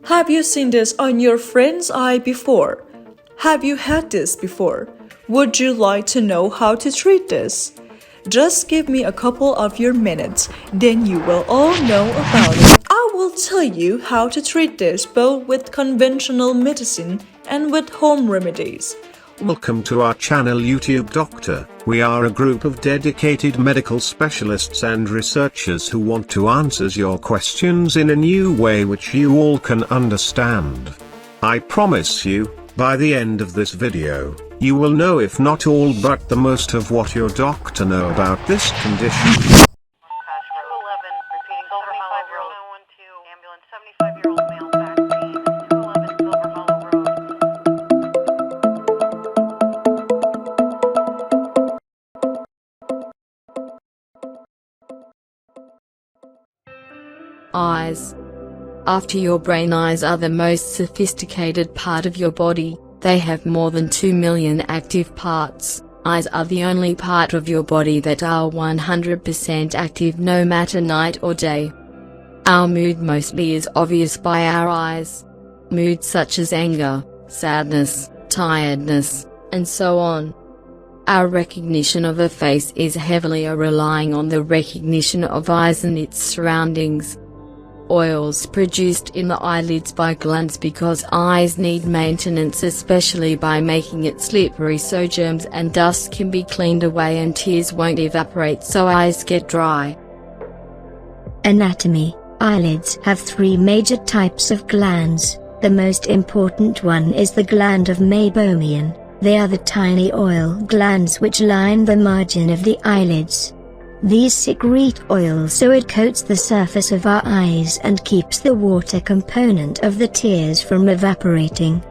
Have you seen this on your friend's eye before? Have you had this before? Would you like to know how to treat this? Just give me a couple of your minutes, then you will all know about it. I will tell you how to treat this both with conventional medicine and with home remedies. Welcome to our channel YouTube Doctor. We are a group of dedicated medical specialists and researchers who want to answer your questions in a new way which you all can understand. I promise you, by the end of this video, you will know if not all but the most of what your doctor know about this condition. Eyes. After your brain, eyes are the most sophisticated part of your body. They have more than 2 million active parts. Eyes are the only part of your body that are 100% active no matter night or day. Our mood mostly is obvious by our eyes. Moods such as anger, sadness, tiredness, and so on. Our recognition of a face is heavily relying on the recognition of eyes and its surroundings. Oils produced in the eyelids by glands because eyes need maintenance, especially by making it slippery so germs and dust can be cleaned away and tears won't evaporate so eyes get dry. Anatomy. Eyelids have 3 major types of glands. The most important one is the gland of meibomian. They are the tiny oil glands which line the margin of the eyelids. These secrete oil so it coats the surface of our eyes and keeps the water component of the tears from evaporating.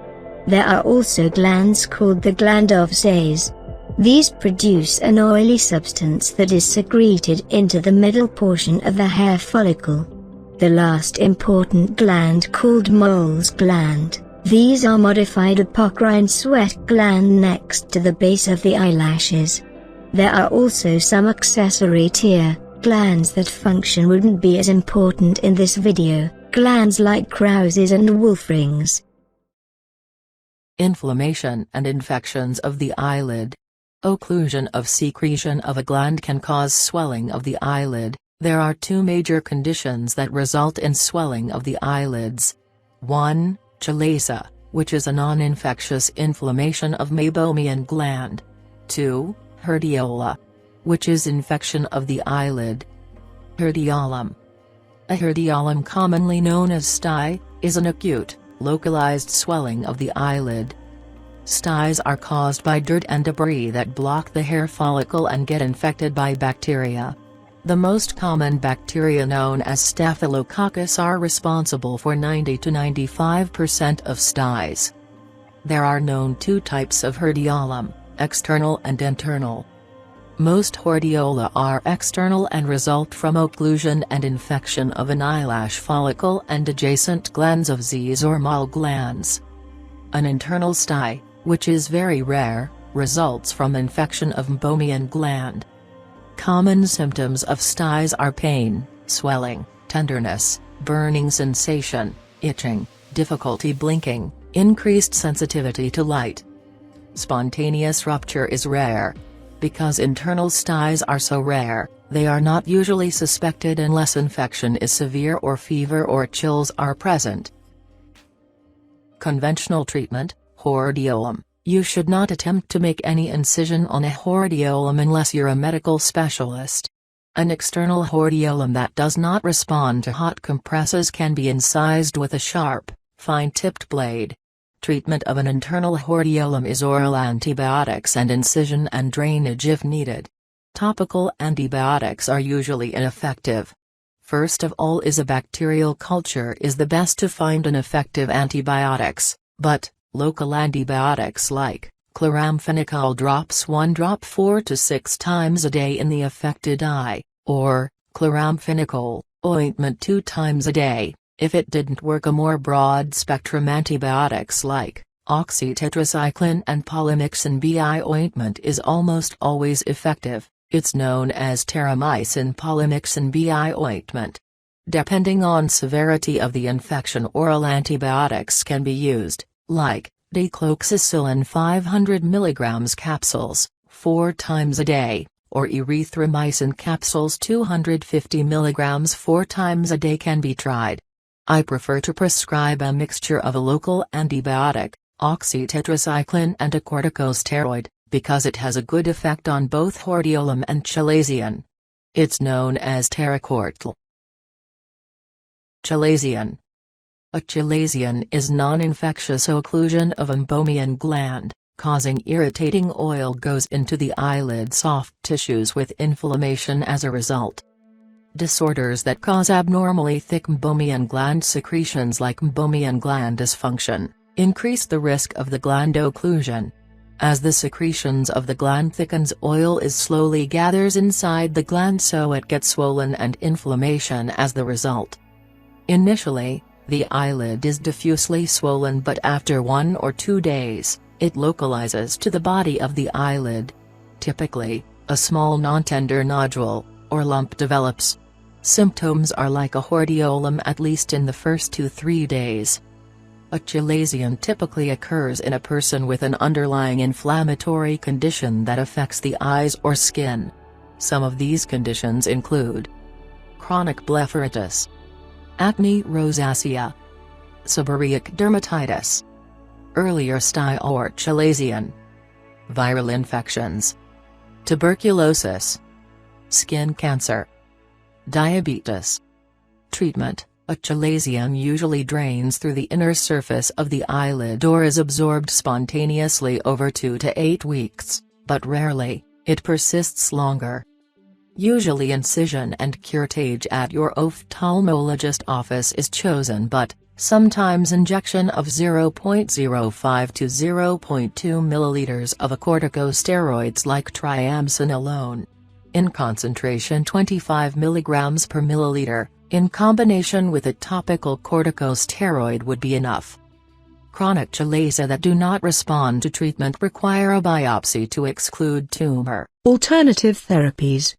There are also glands called the gland of Say's. These produce an oily substance that is secreted into the middle portion of the hair follicle. The last important gland called mole's gland. These are modified apocrine sweat gland next to the base of the eyelashes. There are also some accessory tear glands that function wouldn't be as important in this video, glands like Krause's and Wolfring's. Inflammation and infections of the eyelid. Occlusion of secretion of a gland can cause swelling of the eyelid. There are 2 major conditions that result in swelling of the eyelids. 1. Chalazion, which is a non-infectious inflammation of meibomian gland. 2. Hordeolum, which is infection of the eyelid. Hordeolum. A hordeolum, commonly known as stye, is an acute, localized swelling of the eyelid. Styes are caused by dirt and debris that block the hair follicle and get infected by bacteria. The most common bacteria, known as Staphylococcus, are responsible for 90 to 95% of styes. There are known 2 types of hordeolum, external and internal. Most hordeola are external and result from occlusion and infection of an eyelash follicle and adjacent glands of Z's or mole glands. An internal stye, which is very rare, results from infection of meibomian gland. Common symptoms of styes are pain, swelling, tenderness, burning sensation, itching, difficulty blinking, increased sensitivity to light. Spontaneous rupture is rare. Because internal styes are so rare, they are not usually suspected unless infection is severe or fever or chills are present. Conventional treatment. Hordeolum. You should not attempt to make any incision on a hordeolum unless you're a medical specialist. An external hordeolum that does not respond to hot compresses can be incised with a sharp, fine-tipped blade. Treatment of an internal hordeolum is oral antibiotics and incision and drainage if needed. Topical antibiotics are usually ineffective. First of all is a bacterial culture is the best to find an effective antibiotics, but local antibiotics like chloramphenicol drops 1 drop 4 to 6 times a day in the affected eye, or chloramphenicol ointment 2 times a day. If it didn't work, a more broad-spectrum antibiotics like Oxytetracyclin and Polymixin B ointment is almost always effective. It's known as Terramycin Polymixin B ointment. Depending on severity of the infection, oral antibiotics can be used, like dicloxacillin 500 mg capsules, 4 times a day, or erythromycin capsules 250 mg 4 times a day can be tried. I prefer to prescribe a mixture of a local antibiotic, Oxytetracyclin, and a corticosteroid, because it has a good effect on both Hordeolum and Chalazion. It's known as Terramycin Chalazion. A chalazion is non-infectious occlusion of meibomian gland, causing irritating oil goes into the eyelid soft tissues with inflammation as a result. Disorders that cause abnormally thick meibomian gland secretions like meibomian gland dysfunction, increase the risk of the gland occlusion. As the secretions of the gland thickens, oil is slowly gathers inside the gland, so it gets swollen and inflammation as the result. Initially, the eyelid is diffusely swollen, but after 1 or 2 days, it localizes to the body of the eyelid. Typically, a small non-tender nodule, or lump develops. Symptoms are like a hordeolum at least in the first 2-3 days. A chalazion typically occurs in a person with an underlying inflammatory condition that affects the eyes or skin. Some of these conditions include chronic blepharitis, acne rosacea, seborrheic dermatitis, earlier Stye or Chalazion, viral infections, tuberculosis, skin cancer, diabetes. Treatment: a chalazion usually drains through the inner surface of the eyelid or is absorbed spontaneously over 2 to 8 weeks, but rarely, it persists longer. Usually incision and curettage at your ophthalmologist office is chosen, but sometimes injection of 0.05 to 0.2 ml of a corticosteroids like Triamcin alone, in concentration 25 mg per milliliter, in combination with a topical corticosteroid would be enough. Chronic chalazions that do not respond to treatment require a biopsy to exclude tumor. Alternative therapies.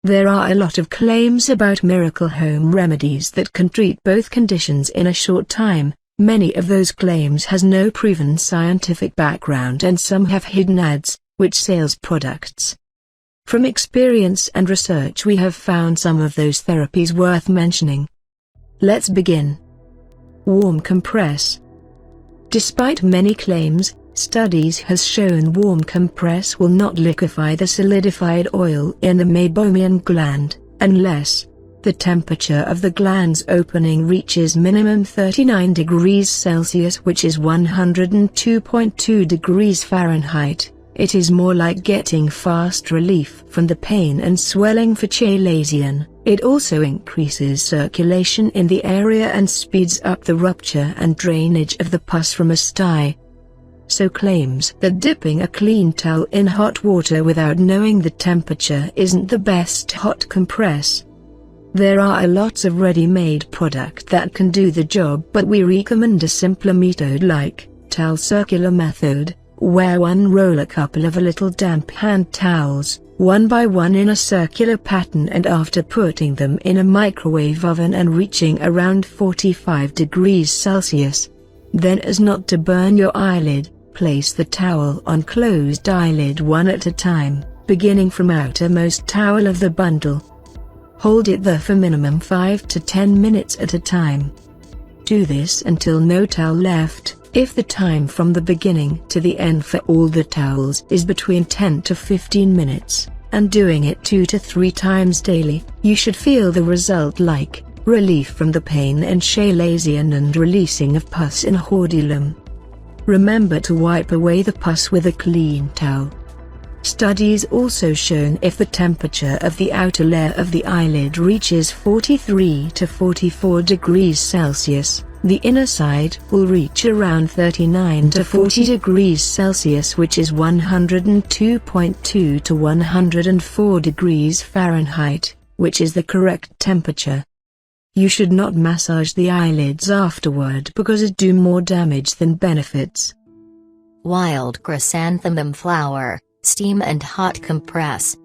There are a lot of claims about miracle home remedies that can treat both conditions in a short time. Many of those claims has no proven scientific background, and some have hidden ads, which sales products. From experience and research, we have found some of those therapies worth mentioning. Let's begin. Warm compress. Despite many claims, studies has shown warm compress will not liquefy the solidified oil in the meibomian gland, unless the temperature of the gland's opening reaches minimum 39 degrees Celsius, which is 102.2 degrees Fahrenheit. It is more like getting fast relief from the pain and swelling for chalazion. It also increases circulation in the area and speeds up the rupture and drainage of the pus from a sty. So claims that dipping a clean towel in hot water without knowing the temperature isn't the best hot compress. There are lots of ready-made product that can do the job, but we recommend a simpler method like towel circular method, where one roll a couple of little damp hand towels, one by one in a circular pattern, and after putting them in a microwave oven and reaching around 45 degrees Celsius, then as not to burn your eyelid, place the towel on closed eyelid one at a time, beginning from outermost towel of the bundle. Hold it there for minimum 5 to 10 minutes at a time. Do this until no towel left. If the time from the beginning to the end for all the towels is between 10 to 15 minutes, and doing it 2 to 3 times daily, you should feel the result like relief from the pain and chalazion and releasing of pus in hordeolum. Remember to wipe away the pus with a clean towel. Studies also shown if the temperature of the outer layer of the eyelid reaches 43 to 44 degrees Celsius, the inner side will reach around 39 to 40 degrees Celsius, which is 102.2 to 104 degrees Fahrenheit, which is the correct temperature. You should not massage the eyelids afterward because it do more damage than benefits. Wild chrysanthemum flower, steam and hot compress.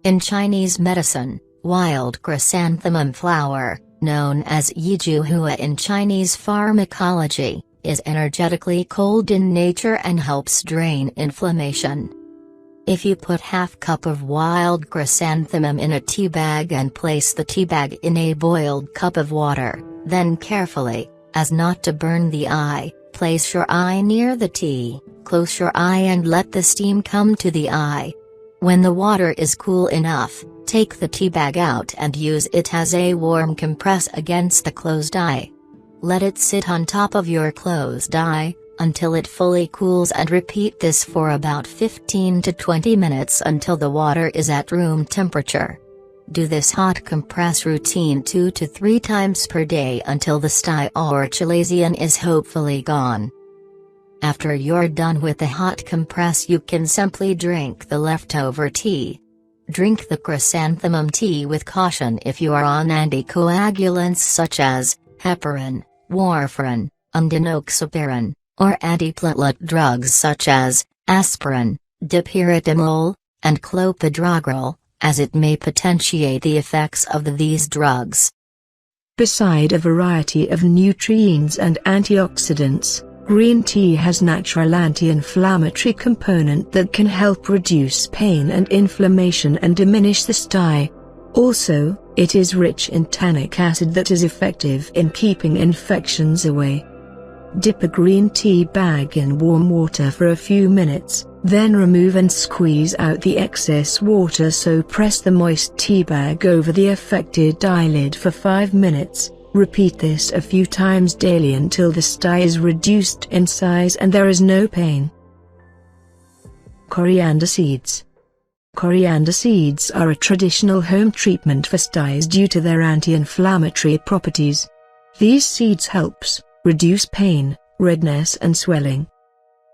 In Chinese medicine, wild chrysanthemum flower, known as Yizhuhua in Chinese pharmacology, is energetically cold in nature and helps drain inflammation. If you put half cup of wild chrysanthemum in a tea bag and place the tea bag in a boiled cup of water, then carefully, as not to burn the eye, place your eye near the tea, close your eye and let the steam come to the eye. When the water is cool enough, take the tea bag out and use it as a warm compress against the closed eye. Let it sit on top of your closed eye until it fully cools, and repeat this for about 15 to 20 minutes until the water is at room temperature. Do this hot compress routine 2 to 3 times per day until the Stye or Chalazion is hopefully gone. After you're done with the hot compress, you can simply drink the leftover tea. Drink the chrysanthemum tea with caution if you are on anticoagulants such as heparin, warfarin, undinoxaparin, or antiplatelet drugs such as aspirin, dipyritamole, and clopidogrel, as it may potentiate the effects of these drugs. Beside a variety of nutrients and antioxidants, green tea has natural anti-inflammatory component that can help reduce pain and inflammation and diminish the stye. Also, it is rich in tannic acid that is effective in keeping infections away. Dip a green tea bag in warm water for a few minutes, then remove and squeeze out the excess water. So press the moist tea bag over the affected eyelid for 5 minutes. Repeat this a few times daily until the stye is reduced in size and there is no pain. Coriander seeds. Coriander seeds are a traditional home treatment for styes due to their anti-inflammatory properties. These seeds helps reduce pain, redness and swelling.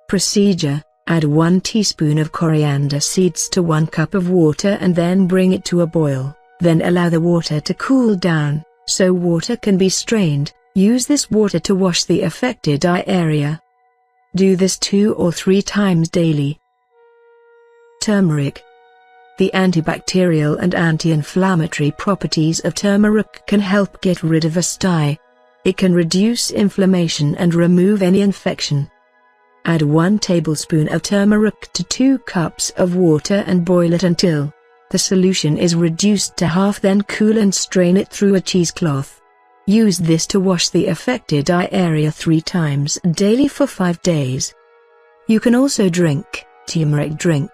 Procedure: add 1 teaspoon of coriander seeds to 1 cup of water and then bring it to a boil. Then allow the water to cool down, so water can be strained. Use this water to wash the affected eye area. Do this 2 or 3 times daily. Turmeric. The antibacterial and anti-inflammatory properties of turmeric can help get rid of a stye. It can reduce inflammation and remove any infection. Add 1 tablespoon of turmeric to 2 cups of water and boil it until the solution is reduced to half, then cool and strain it through a cheesecloth. Use this to wash the affected eye area 3 times daily for 5 days. You can also drink turmeric drink.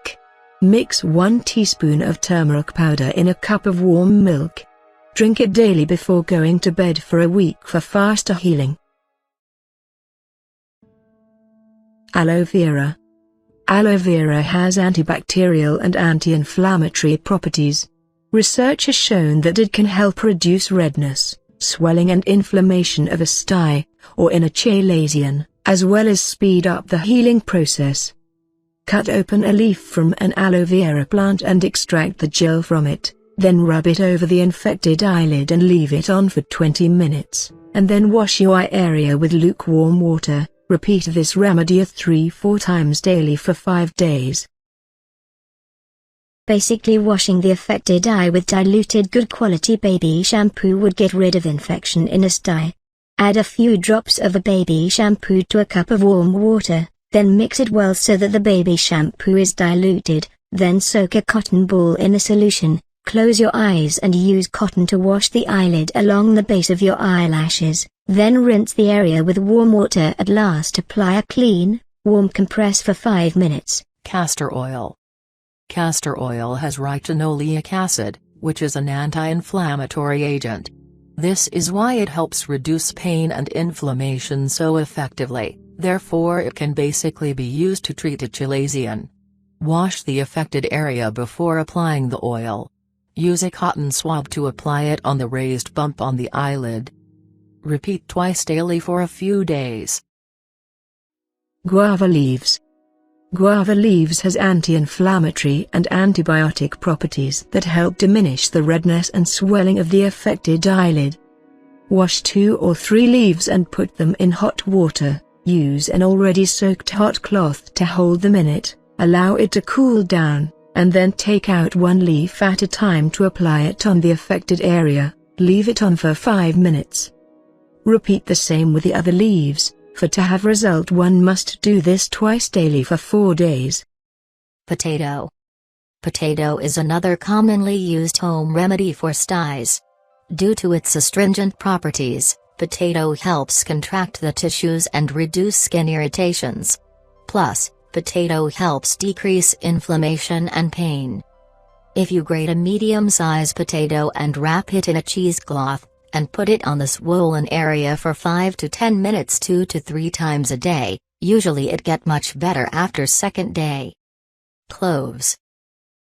Mix 1 teaspoon of turmeric powder in a cup of warm milk. Drink it daily before going to bed for a week for faster healing. Aloe Vera. Aloe Vera has antibacterial and anti-inflammatory properties. Research has shown that it can help reduce redness, swelling and inflammation of a stye, or in a chalazion, as well as speed up the healing process. Cut open a leaf from an aloe vera plant and extract the gel from it. Then rub it over the infected eyelid and leave it on for 20 minutes, and then wash your eye area with lukewarm water. Repeat this remedy 3-4 times daily for 5 days. Basically, washing the affected eye with diluted good quality baby shampoo would get rid of infection in a stye. Add a few drops of a baby shampoo to a cup of warm water, then mix it well so that the baby shampoo is diluted, then soak a cotton ball in the solution. Close your eyes and use cotton to wash the eyelid along the base of your eyelashes, then rinse the area with warm water. At last apply a clean, warm compress for 5 minutes. Castor oil. Castor oil has retinoleic acid, which is an anti-inflammatory agent. This is why it helps reduce pain and inflammation so effectively, therefore it can basically be used to treat a chalazion. Wash the affected area before applying the oil. Use a cotton swab to apply it on the raised bump on the eyelid. Repeat twice daily for a few days. Guava leaves. Guava leaves has anti-inflammatory and antibiotic properties that help diminish the redness and swelling of the affected eyelid. Wash 2 or 3 leaves and put them in hot water. Use an already soaked hot cloth to hold them in it. Allow it to cool down, and then take out 1 leaf at a time to apply it on the affected area. Leave it on for 5 minutes. Repeat the same with the other leaves. For to have result one must do this twice daily for 4 days. Potato. Potato is another commonly used home remedy for styes. Due to its astringent properties, potato helps contract the tissues and reduce skin irritations. Plus, potato helps decrease inflammation and pain. If you grate a medium-sized potato and wrap it in a cheesecloth, and put it on the swollen area for 5 to 10 minutes 2 to 3 times a day, usually it get much better after second day. Cloves.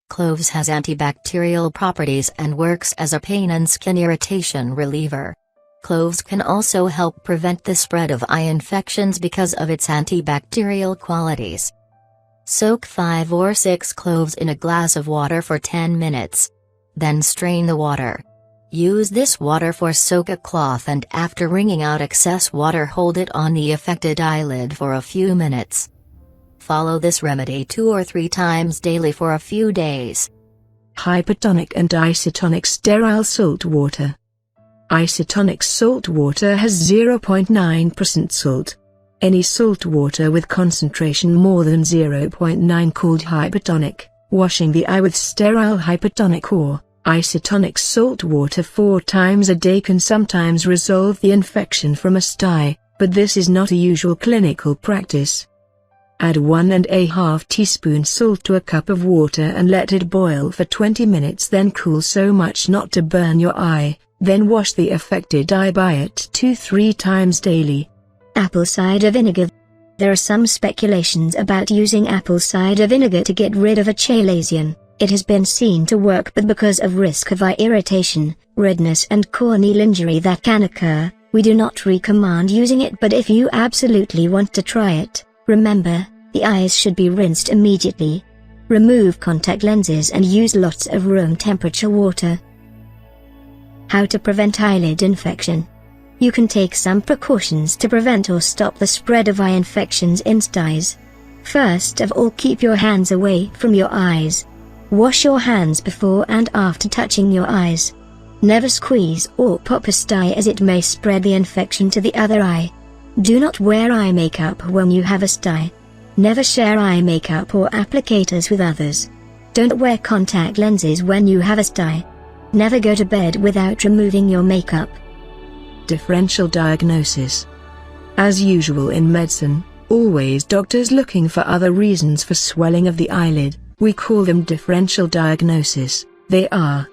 Cloves has antibacterial properties and works as a pain and skin irritation reliever. Cloves can also help prevent the spread of eye infections because of its antibacterial qualities. Soak 5 or 6 cloves in a glass of water for 10 minutes. Then strain the water. Use this water for soak a cloth and after wringing out excess water hold it on the affected eyelid for a few minutes. Follow this remedy 2 or 3 times daily for a few days. Hypertonic and isotonic sterile salt water. Isotonic salt water has 0.9% salt. Any salt water with concentration more than 0.9 called hypertonic. Washing the eye with sterile hypertonic or isotonic salt water 4 times a day can sometimes resolve the infection from a stye, but this is not a usual clinical practice. Add 1½ teaspoon salt to a cup of water and let it boil for 20 minutes, then cool so much not to burn your eye, then wash the affected eye by it 2-3 times daily. Apple cider vinegar. There are some speculations about using apple cider vinegar to get rid of a chalazion. It has been seen to work, but because of risk of eye irritation, redness and corneal injury that can occur, we do not recommend using it. But if you absolutely want to try it, remember, the eyes should be rinsed immediately. Remove contact lenses and use lots of room temperature water. How to prevent eyelid infection. You can take some precautions to prevent or stop the spread of eye infections in styes. First of all, keep your hands away from your eyes. Wash your hands before and after touching your eyes. Never squeeze or pop a stye as it may spread the infection to the other eye. Do not wear eye makeup when you have a stye. Never share eye makeup or applicators with others. Don't wear contact lenses when you have a stye. Never go to bed without removing your makeup. Differential diagnosis. As usual in medicine, always doctors looking for other reasons for swelling of the eyelid. We call them differential diagnosis. They are: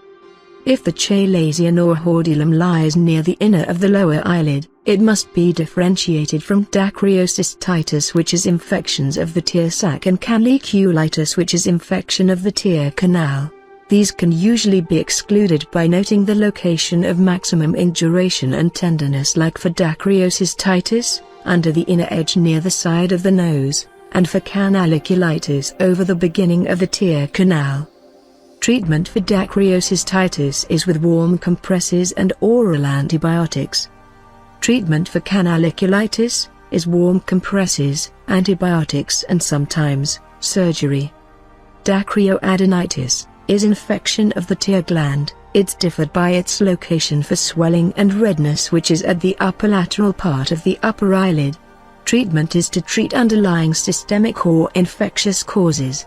if the chalazion or hordeolum lies near the inner of the lower eyelid, it must be differentiated from dacryocystitis, which is infections of the tear sac, and canaliculitis, which is infection of the tear canal. These can usually be excluded by noting the location of maximum induration and tenderness, like for dacryocystitis, under the inner edge near the side of the nose, and for canaliculitis over the beginning of the tear canal. Treatment for dacryocystitis is with warm compresses and oral antibiotics. Treatment for canaliculitis is warm compresses, antibiotics and sometimes surgery. Dacryoadenitis is infection of the tear gland. It's differed by its location for swelling and redness, which is at the upper lateral part of the upper eyelid. Treatment is to treat underlying systemic or infectious causes.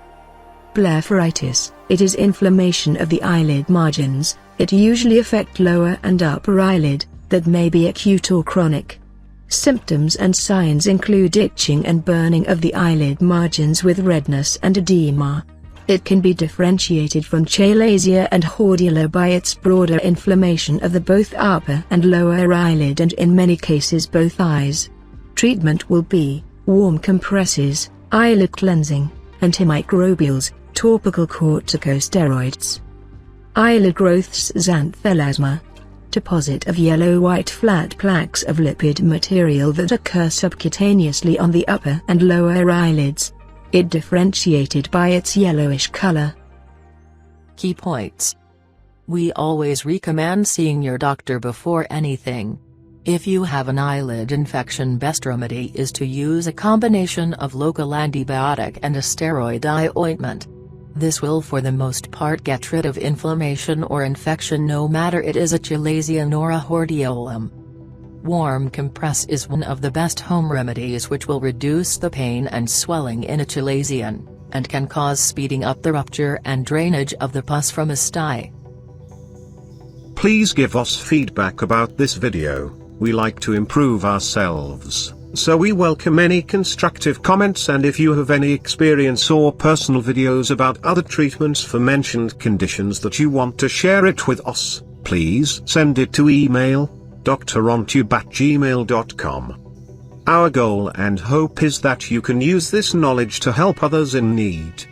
Blepharitis, it is inflammation of the eyelid margins. It usually affects lower and upper eyelid, that may be acute or chronic. Symptoms and signs include itching and burning of the eyelid margins with redness and edema. It can be differentiated from chalazion and hordeolum by its broader inflammation of the both upper and lower eyelid, and in many cases both eyes. Treatment will be warm compresses, eyelid cleansing, antimicrobials, topical corticosteroids. Eyelid growths: xanthelasma. Deposit of yellow-white flat plaques of lipid material that occur subcutaneously on the upper and lower eyelids. It differentiated by its yellowish color. Key points. We always recommend seeing your doctor before anything. If you have an eyelid infection, best remedy is to use a combination of local antibiotic and a steroid eye ointment. This will for the most part get rid of inflammation or infection, no matter it is a Chalazion or a Hordeolum. Warm compress is one of the best home remedies which will reduce the pain and swelling in a Chalazion, and can cause speeding up the rupture and drainage of the pus from a stye. Please give us feedback about this video. We like to improve ourselves, so we welcome any constructive comments, and if you have any experience or personal videos about other treatments for mentioned conditions that you want to share it with us, please send it to email drontube@gmail.com. Our goal and hope is that you can use this knowledge to help others in need.